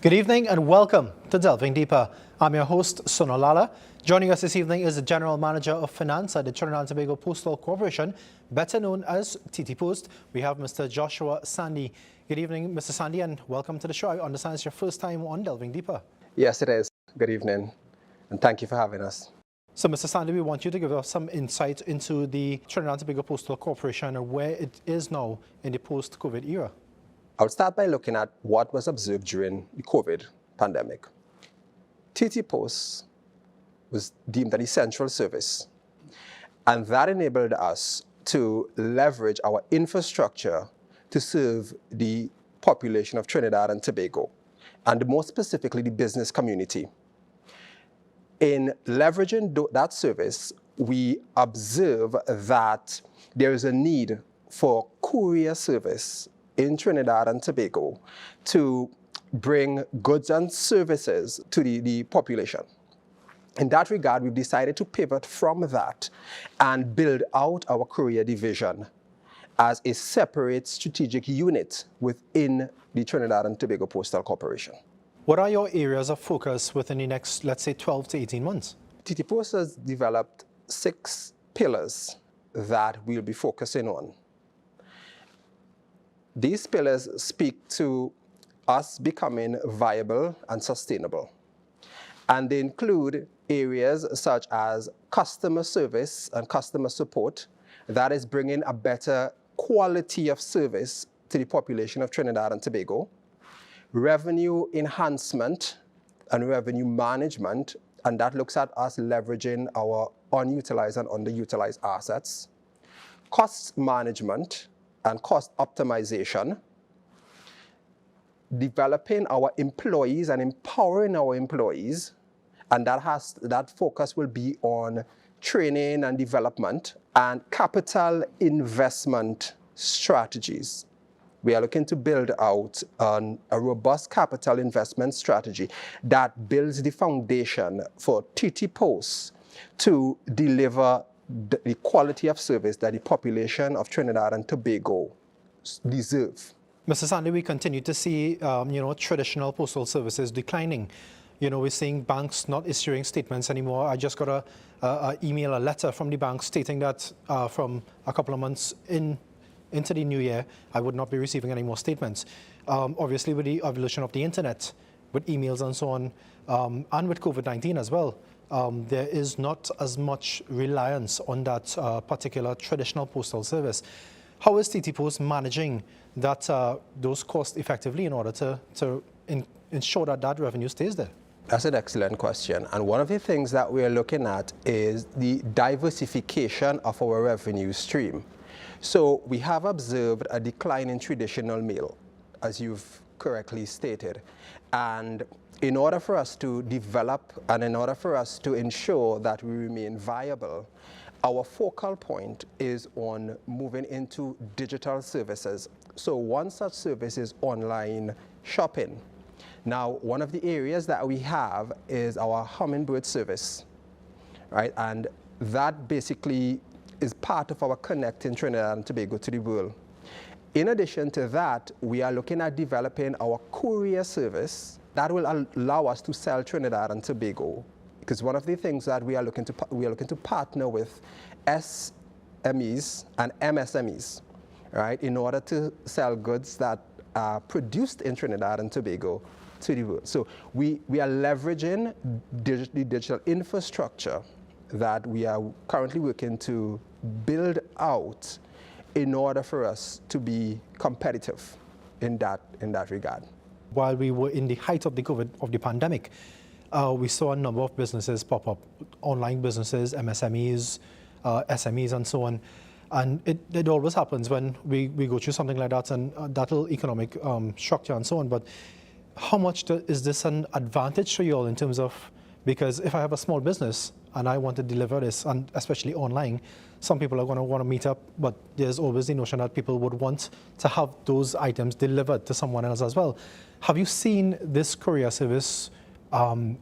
Good evening and welcome to Delving Deeper. I'm your host, Sonolala. Joining us this evening is the General Manager of Finance at the Trinidad and Tobago Postal Corporation, better known as TTPost. We have Mr. Joshua Sandy. Good evening, Mr. Sandy, and welcome to the show. I understand it's your first time on Delving Deeper. Yes, it is. Good evening, and thank you for having us. So, Mr. Sandy, we want you to give us some insight into the Trinidad and Tobago Postal Corporation and where it is now in the post-COVID era. I'll start by looking at what was observed during the COVID pandemic. TTPost was deemed an essential service, and that enabled us to leverage our infrastructure to serve the population of Trinidad and Tobago, and more specifically the business community. In leveraging that service, we observe that there is a need for courier service in Trinidad and Tobago to bring goods and services to the population. In that regard, we've decided to pivot from that and build out our courier division as a separate strategic unit within the Trinidad and Tobago Postal Corporation. What are your areas of focus within the next, let's say, 12 to 18 months? TTPost has developed 6 pillars that we'll be focusing on. These pillars speak to us becoming viable and sustainable. And they include areas such as customer service and customer support, that is bringing a better quality of service to the population of Trinidad and Tobago, revenue enhancement and revenue management, and that looks at us leveraging our unutilized and underutilized assets, cost management and cost optimization, developing our employees and empowering our employees, and that focus will be on training and development and capital investment strategies. We are looking to build out a robust capital investment strategy that builds the foundation for TTPost to deliver the quality of service that the population of Trinidad and Tobago deserve. Mr. Sandy, we continue to see, traditional postal services declining. We're seeing banks not issuing statements anymore. I just got a letter from the bank stating that from a couple of months into the new year, I would not be receiving any more statements. Obviously, with the evolution of the internet, with emails and so on, and with COVID-19 as well, there is not as much reliance on that particular traditional postal service. How is TTPost managing those costs effectively in order to ensure that revenue stays there? That's an excellent question. And one of the things that we are looking at is the diversification of our revenue stream. So we have observed a decline in traditional mail, as you've correctly stated. And in order for us to develop and in order for us to ensure that we remain viable, our focal point is on moving into digital services. So one such service is online shopping. Now, one of the areas that we have is our Hummingbird service, right? And that basically is part of our connecting Trinidad and Tobago to the world. In addition to that, we are looking at developing our courier service that will allow us to sell Trinidad and Tobago, because one of the things that we are looking to partner with SMEs and MSMEs, right, in order to sell goods that are produced in Trinidad and Tobago to the world. So we are leveraging the digital infrastructure that we are currently working to build out in order for us to be competitive in that regard. While we were in the height of the pandemic, we saw a number of businesses pop up, online businesses, MSMEs, SMEs, and so on. And it always happens when we go through something like that, and that little economic structure and so on. But how much is this an advantage to you all in terms of, because if I have a small business and I want to deliver this, and especially online, some people are going to want to meet up, but there's always the notion that people would want to have those items delivered to someone else as well. Have you seen this courier service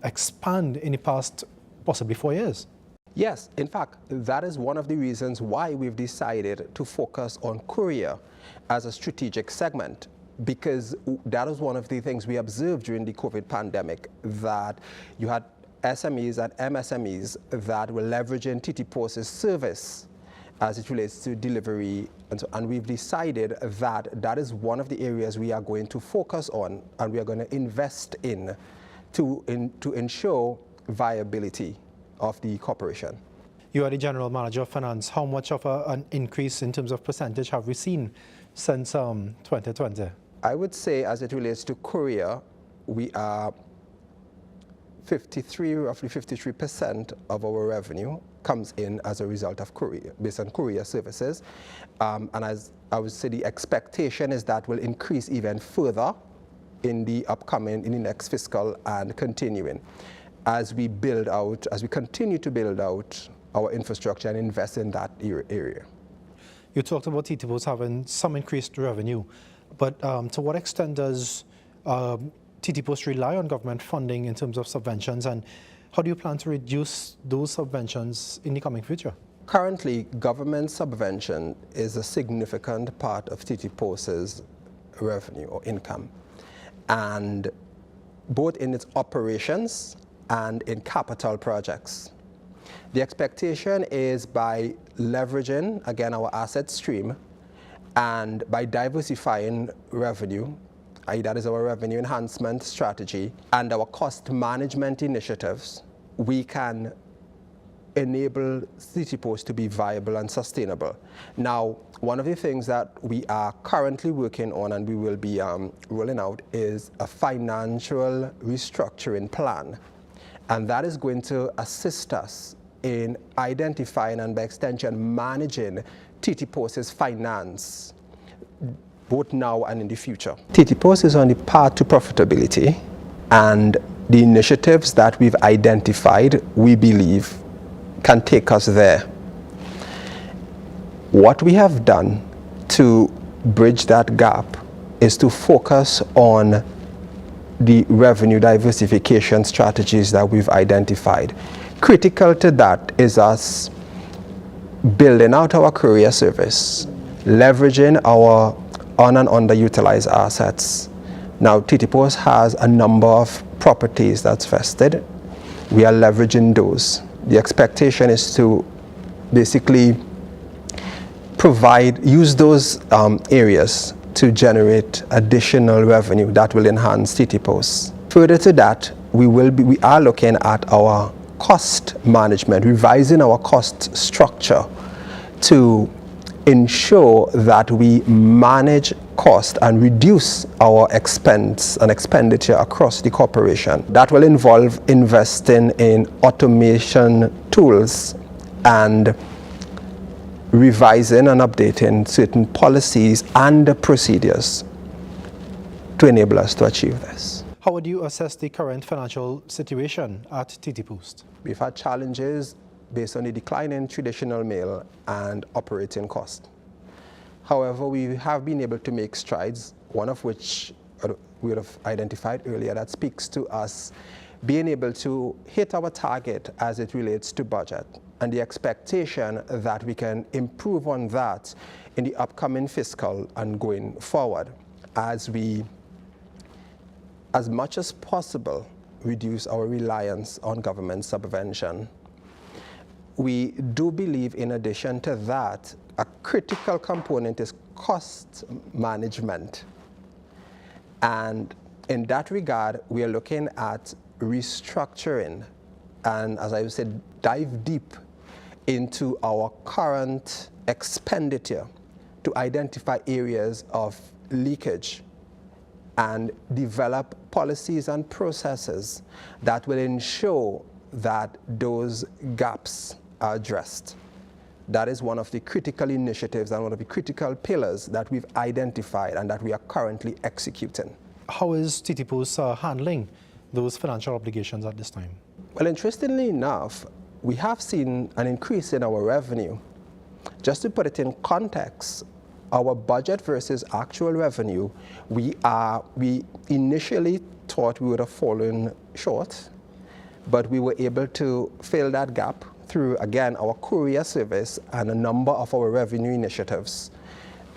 expand in the past possibly 4 years? Yes, in fact, that is one of the reasons why we've decided to focus on courier as a strategic segment. because that was one of the things we observed during the COVID pandemic, that you had SMEs and MSMEs that were leveraging TTPost's service as it relates to delivery. And we've decided that that is one of the areas we are going to focus on and we are going to invest in to ensure viability of the corporation. You are the General Manager of Finance. How much of an increase in terms of percentage have we seen since 2020? I would say as it relates to Korea, we are roughly 53% of our revenue comes in as a result of courier, based on courier services. And as I would say, the expectation is that will increase even further in the next fiscal and continuing as we continue to build out our infrastructure and invest in that area. You talked about TTPost having some increased revenue, but to what extent does TTPost rely on government funding in terms of subventions, and how do you plan to reduce those subventions in the coming future? Currently, government subvention is a significant part of TTPost's revenue or income, and both in its operations and in capital projects. The expectation is by leveraging, again, our asset stream and by diversifying revenue, that is our revenue enhancement strategy, and our cost management initiatives, we can enable TTPost to be viable and sustainable. Now, one of the things that we are currently working on and we will be rolling out is a financial restructuring plan. And that is going to assist us in identifying and by extension managing TTPost's finance, both now and in the future. TTPost is on the path to profitability, and the initiatives that we've identified, we believe, can take us there. What we have done to bridge that gap is to focus on the revenue diversification strategies that we've identified. Critical to that is us building out our courier service, leveraging our un- and underutilized assets. Now, TTPost has a number of properties that's vested. We are leveraging those. The expectation is to basically use those areas to generate additional revenue that will enhance TTPost. Further to that, we are looking at our cost management, revising our cost structure to ensure that we manage cost and reduce our expense and expenditure across the corporation. That will involve investing in automation tools and revising and updating certain policies and procedures to enable us to achieve this. How would you assess the current financial situation at TTPost? We've had challenges based on the decline in traditional mail and operating cost. However, we have been able to make strides, one of which we would have identified earlier, that speaks to us being able to hit our target as it relates to budget, and the expectation that we can improve on that in the upcoming fiscal and going forward as we, as much as possible, reduce our reliance on government subvention. We do believe, in addition to that, a critical component is cost management. And in that regard, we are looking at restructuring and, as I said, dive deep into our current expenditure to identify areas of leakage and develop policies and processes that will ensure that those gaps are addressed. That is one of the critical initiatives and one of the critical pillars that we've identified and that we are currently executing. How is TTPost handling those financial obligations at this time? Well, interestingly enough, we have seen an increase in our revenue. Just to put it in context, our budget versus actual revenue, we initially thought we would have fallen short, but we were able to fill that gap through, again, our courier service and a number of our revenue initiatives.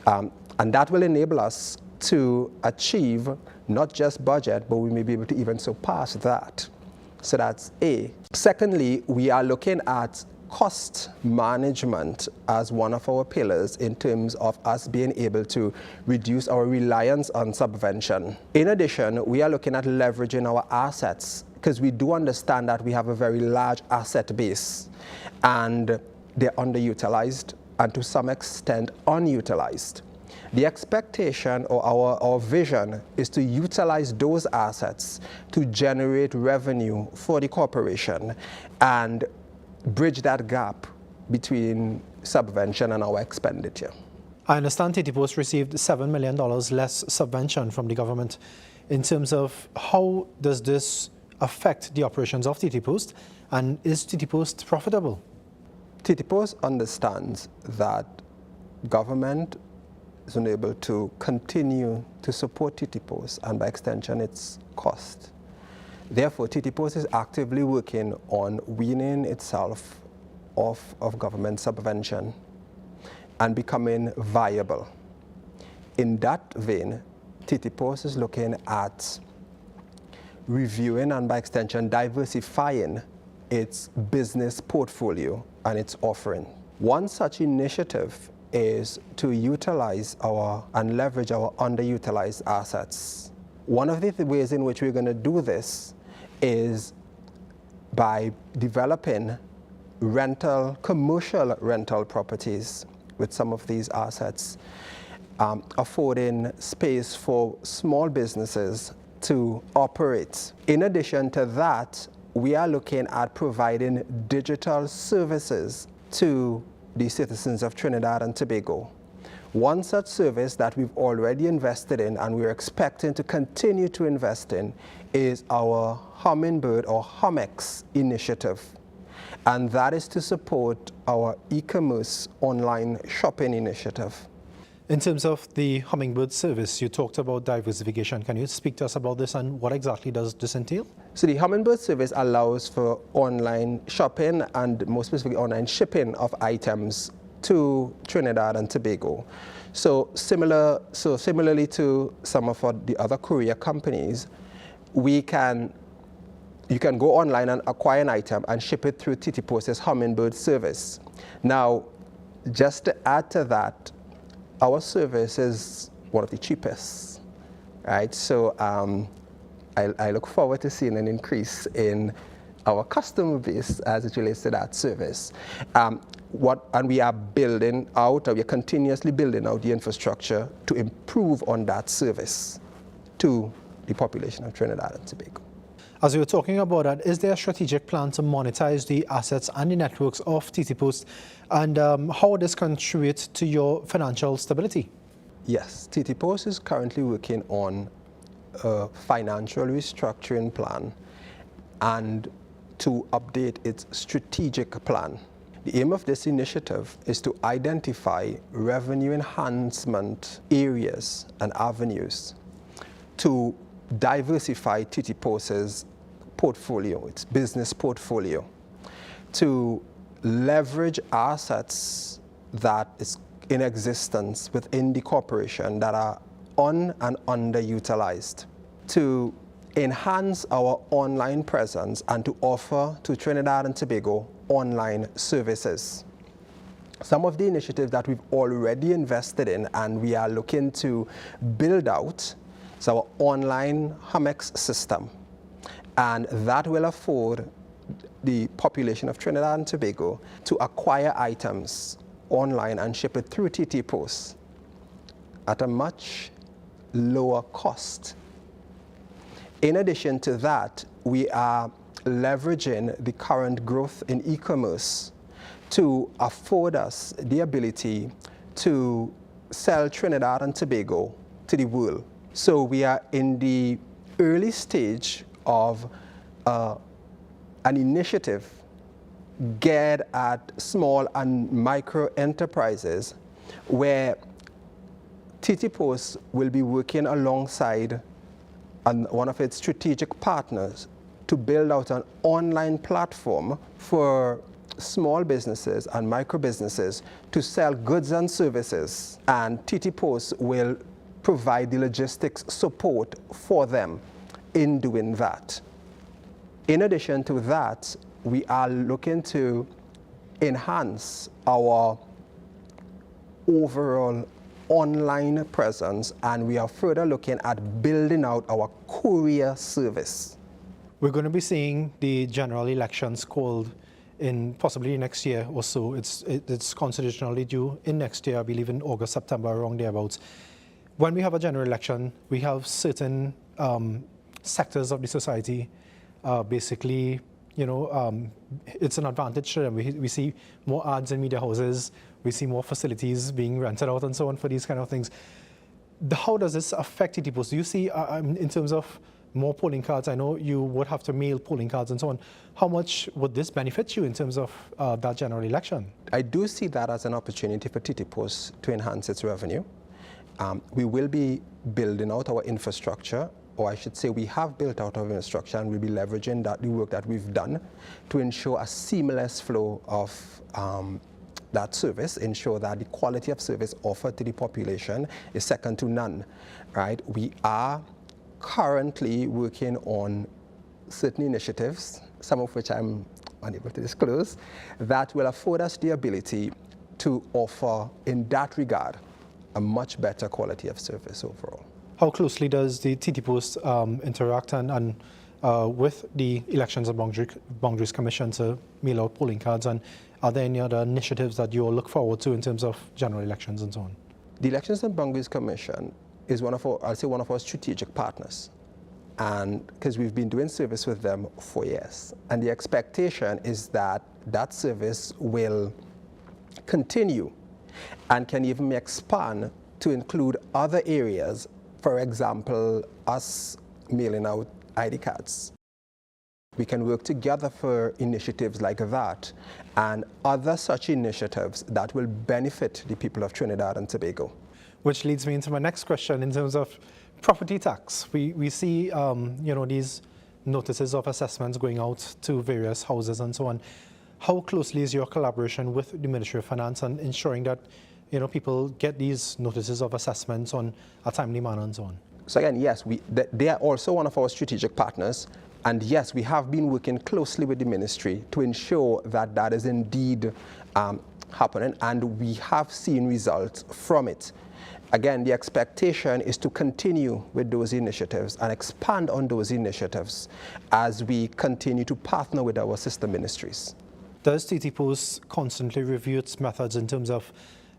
And that will enable us to achieve not just budget, but we may be able to even surpass that. So that's A. Secondly, we are looking at cost management as one of our pillars in terms of us being able to reduce our reliance on subvention. In addition, we are looking at leveraging our assets, because we do understand that we have a very large asset base and they're underutilized and to some extent unutilized. The expectation or our vision is to utilize those assets to generate revenue for the corporation and bridge that gap between subvention and our expenditure. I understand TTPost received $7 million less subvention from the government. In terms of how does this affect the operations of TTPost, and is TTPost profitable? TTPost understands that government is unable to continue to support TTPost and by extension its cost. Therefore, TTPost is actively working on weaning itself off of government subvention and becoming viable. In that vein, TTPost is looking at reviewing and by extension diversifying its business portfolio and its offering. One such initiative is to utilize and leverage our underutilized assets. One of the ways in which we're going to do this is by developing commercial rental properties with some of these assets, affording space for small businesses to operate. In addition to that, we are looking at providing digital services to the citizens of Trinidad and Tobago. One such service that we've already invested in and we're expecting to continue to invest in is our Hummingbird or Hummex initiative. And that is to support our e-commerce online shopping initiative. In terms of the Hummingbird service, you talked about diversification. Can you speak to us about this and what exactly does this entail? So the Hummingbird service allows for online shopping and more specifically online shipping of items to Trinidad and Tobago. So similarly to some of the other courier companies, you can go online and acquire an item and ship it through TTPost's Hummingbird service. Now, just to add to that, our service is one of the cheapest, right? So I look forward to seeing an increase in our customer base as it relates to that service. And we are building out, or we are continuously building out the infrastructure to improve on that service to the population of Trinidad and Tobago. As we were talking about that, is there a strategic plan to monetize the assets and the networks of TTPost, and how would this contribute to your financial stability? Yes, TTPost is currently working on a financial restructuring plan and to update its strategic plan. The aim of this initiative is to identify revenue enhancement areas and avenues to diversify TTPost's portfolio, its business portfolio, to leverage assets that is in existence within the corporation that are and underutilized, to enhance our online presence and to offer to Trinidad and Tobago online services. Some of the initiatives that we've already invested in and we are looking to build out is our online Hummex system, and that will afford the population of Trinidad and Tobago to acquire items online and ship it through TTPost at a much lower cost. In addition to that, we are leveraging the current growth in e-commerce to afford us the ability to sell Trinidad and Tobago to the world. So we are in the early stage of an initiative geared at small and micro enterprises where TTPost will be working alongside one of its strategic partners to build out an online platform for small businesses and micro businesses to sell goods and services, and TTPost will provide the logistics support for them in doing that. In addition to that, we are looking to enhance our overall online presence, and we are further looking at building out our courier service. We're going to be seeing the general elections called in possibly next year or so. It's constitutionally due in next year, I believe in August, September, around thereabouts. When we have a general election, we have certain sectors of the society basically, it's an advantage to them. We see more ads in media houses, we see more facilities being rented out and so on for these kind of things. How does this affect TTPost? Do you see, in terms of more polling cards, I know you would have to mail polling cards and so on. How much would this benefit you in terms of that general election? I do see that as an opportunity for TTPost to enhance its revenue. We will be building out our infrastructure, or I should say we have built out our infrastructure, and we'll be leveraging the work that we've done to ensure a seamless flow of that service, ensure that the quality of service offered to the population is second to none, right? We are currently working on certain initiatives, some of which I'm unable to disclose, that will afford us the ability to offer, in that regard, a much better quality of service overall. How closely does the TTPost interact and with the Elections and Boundaries Commission to mail out polling cards, and are there any other initiatives that you all look forward to in terms of general elections and so on? The Elections and Boundaries Commission is one of our strategic partners, and because we've been doing service with them for years, and the expectation is that that service will continue and can even expand to include other areas. For example, us mailing out ID cards. We can work together for initiatives like that and other such initiatives that will benefit the people of Trinidad and Tobago. Which leads me into my next question in terms of property tax. We see these notices of assessments going out to various houses and so on. How closely is your collaboration with the Ministry of Finance and ensuring that people get these notices of assessments on a timely manner and so on? So again, yes, they are also one of our strategic partners. And yes, we have been working closely with the ministry to ensure that that is indeed happening, and we have seen results from it. Again, the expectation is to continue with those initiatives and expand on those initiatives as we continue to partner with our sister ministries. Does TTPost constantly review its methods in terms of,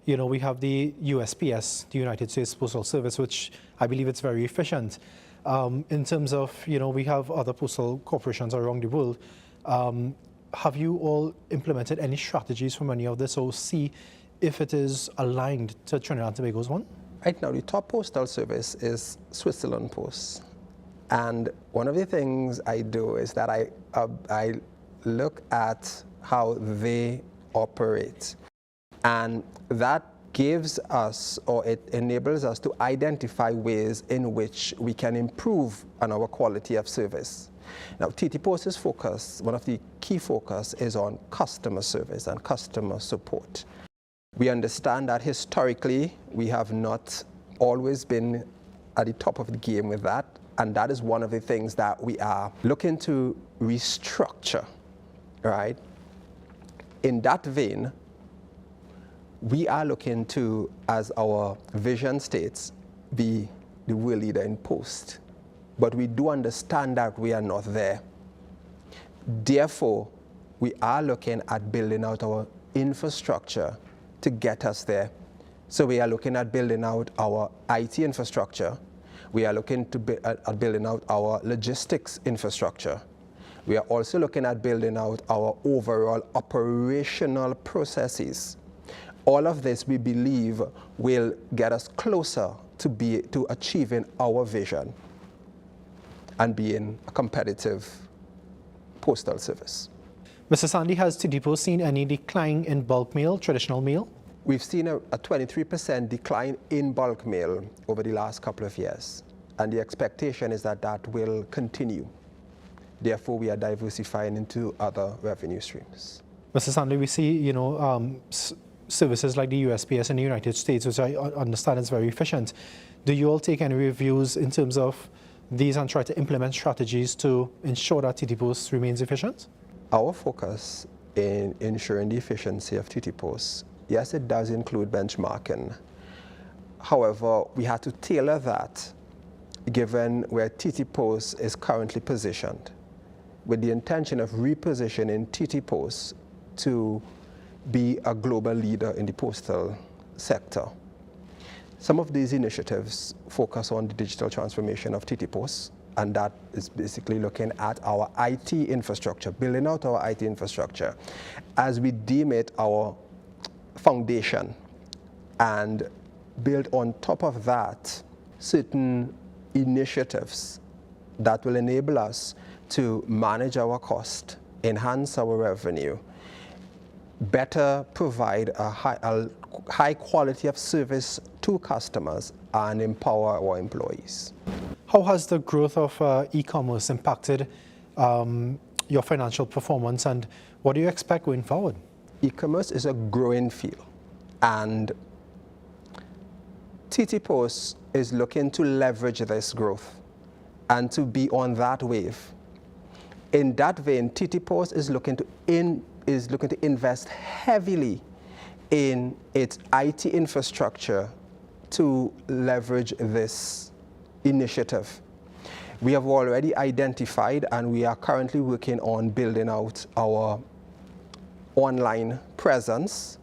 we have the USPS, the United States Postal Service, which I believe it's very efficient. In terms of, we have other postal corporations around the world. Have you all implemented any strategies from any of this, or see if it is aligned to Trinidad and Tobago's one? Right now, the top postal service is Switzerland Post. And one of the things I do is that I look at how they operate. And that gives us, or it enables us to identify ways in which we can improve on our quality of service. Now, TTPost's focus, one of the key focus, is on customer service and customer support. We understand that historically, we have not always been at the top of the game with that, and that is one of the things that we are looking to restructure, right? In that vein, we are looking to, as our vision states, be the world leader in post. But we do understand that we are not there. Therefore, we are looking at building out our infrastructure to get us there. So we are looking at building out our IT infrastructure. We are looking at building out our logistics infrastructure. We are also looking at building out our overall operational processes. All of this, we believe, will get us closer to achieving our vision and being a competitive postal service. Mr. Sandy, has TTPost seen any decline in bulk mail, traditional mail? We've seen a 23% decline in bulk mail over the last couple of years, and the expectation is that that will continue. Therefore, we are diversifying into other revenue streams. Mr. Sandy, we see, services like the USPS in the United States, which I understand is very efficient. Do you all take any reviews in terms of these and try to implement strategies to ensure that TTPost remains efficient? Our focus in ensuring the efficiency of TTPost, yes, it does include benchmarking. However, we had to tailor that given where TTPost is currently positioned, with the intention of repositioning TTPost to be a global leader in the postal sector. Some of these initiatives focus on the digital transformation of TTPost, and that is basically looking at our IT infrastructure, building out our IT infrastructure as we deem it our foundation, and build on top of that certain initiatives that will enable us to manage our cost, enhance our revenue, better provide a high quality of service to customers, and empower our employees. How has the growth of e-commerce impacted your financial performance, and what do you expect going forward? E-commerce is a growing field, and TTPost is looking to leverage this growth and to be on that wave. In that vein, TTPost is looking to invest heavily in its IT infrastructure to leverage this initiative. We have already identified, and we are currently working on building out our online presence.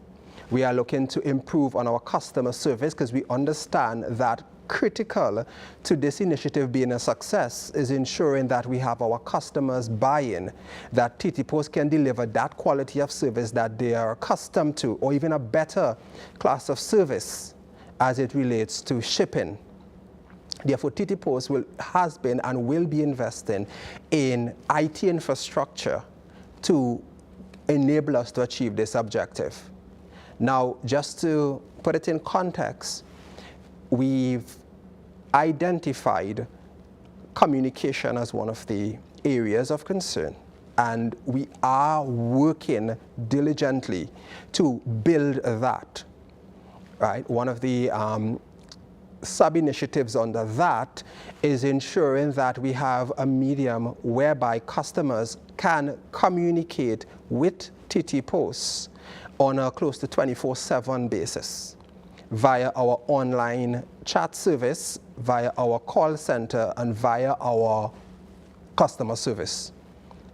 We are looking to improve on our customer service, because we understand that critical to this initiative being a success is ensuring that we have our customers buy-in, that TTPost can deliver that quality of service that they are accustomed to, or even a better class of service as it relates to shipping. Therefore, TTPost has been and will be investing in IT infrastructure to enable us to achieve this objective. Now, just to put it in context, we've identified communication as one of the areas of concern, and we are working diligently to build that. Right? One of the sub-initiatives under that is ensuring that we have a medium whereby customers can communicate with TTPost on a close to 24/7 basis via our online chat service, via our call center, and via our customer service.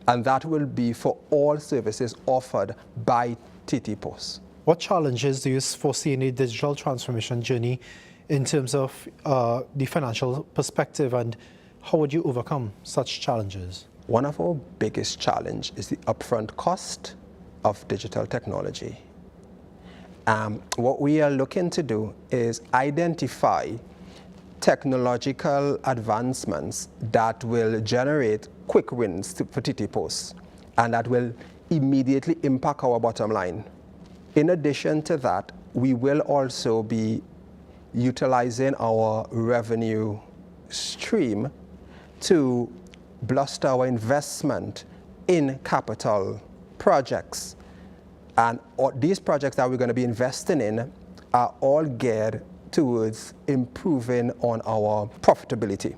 And that will be for all services offered by TTPost. What challenges do you foresee in the digital transformation journey in terms of the financial perspective, and how would you overcome such challenges? One of our biggest challenges is the upfront cost of digital technology. What we are looking to do is identify technological advancements that will generate quick wins for TTPost, and that will immediately impact our bottom line. In addition to that, we will also be utilizing our revenue stream to boost our investment in capital projects. And these projects that we're going to be investing in are all geared towards improving on our profitability.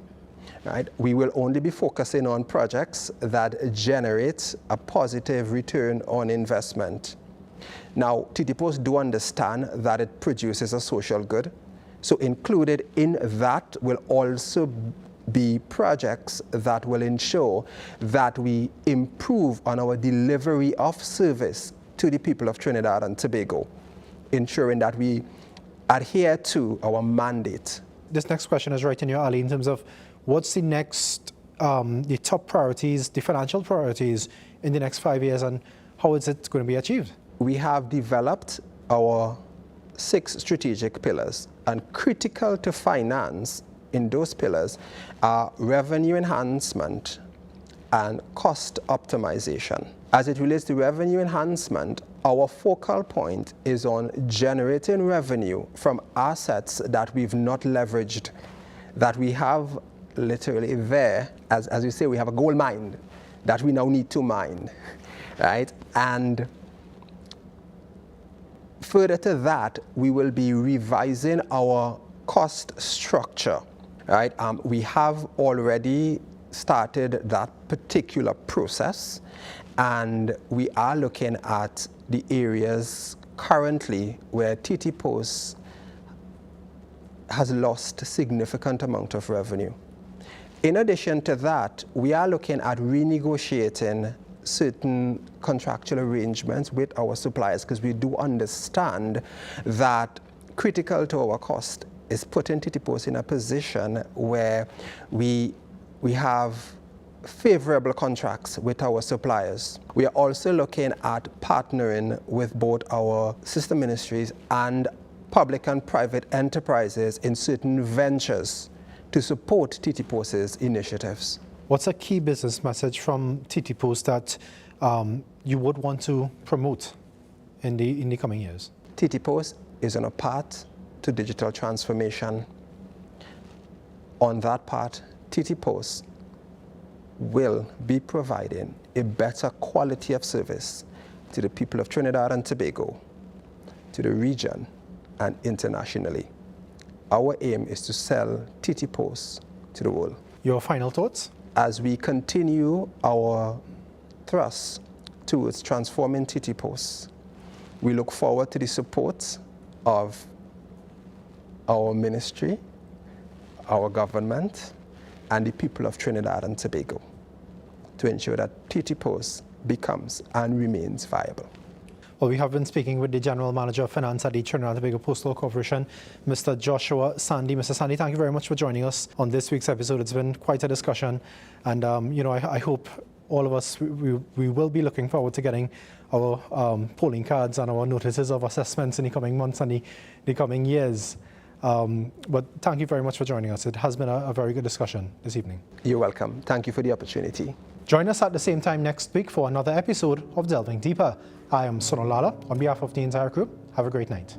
Right? We will only be focusing on projects that generate a positive return on investment. Now, TTPost do understand that it produces a social good, so included in that will also be projects that will ensure that we improve on our delivery of service to the people of Trinidad and Tobago, ensuring that we adhere to our mandate. This next question is right in your alley in terms of what's the next, the top priorities, the financial priorities in the next 5 years, and how is it going to be achieved? We have developed our 6 strategic pillars, and critical to finance in those pillars are revenue enhancement and cost optimization. As it relates to revenue enhancement, our focal point is on generating revenue from assets that we've not leveraged, that we have literally there, as you say, we have a gold mine that we now need to mine, right? And Further to that, we will be revising our cost structure, right? We have already started that particular process, and we are looking at the areas currently where TTPost has lost a significant amount of revenue. In addition to that, we are looking at renegotiating certain contractual arrangements with our suppliers, because we do understand that critical to our cost is putting TTPost in a position where we have favorable contracts with our suppliers. We are also looking at partnering with both our sister ministries and public and private enterprises in certain ventures to support TTPost's initiatives. What's a key business message from TTPost that you would want to promote in the coming years? TTPost is on a path to digital transformation. On that path, TTPost will be providing a better quality of service to the people of Trinidad and Tobago, to the region, and internationally. Our aim is to sell TTPost to the world. Your final thoughts? As we continue our thrust towards transforming TTPost, we look forward to the support of our ministry, our government, and the people of Trinidad and Tobago to ensure that TTPost becomes and remains viable. Well, we have been speaking with the General Manager of Finance at the Trinidad and Tobago Postal Corporation, Mr. Joshua Sandy. Mr. Sandy, thank you very much for joining us on this week's episode. It's been quite a discussion, and I hope all of us, we will be looking forward to getting our polling cards and our notices of assessments in the coming months and the coming years. But thank you very much for joining us. It has been a very good discussion this evening. You're welcome. Thank you for the opportunity. Join us at the same time next week for another episode of Delving Deeper. I am Sonolala on behalf of the entire group. Have a great night.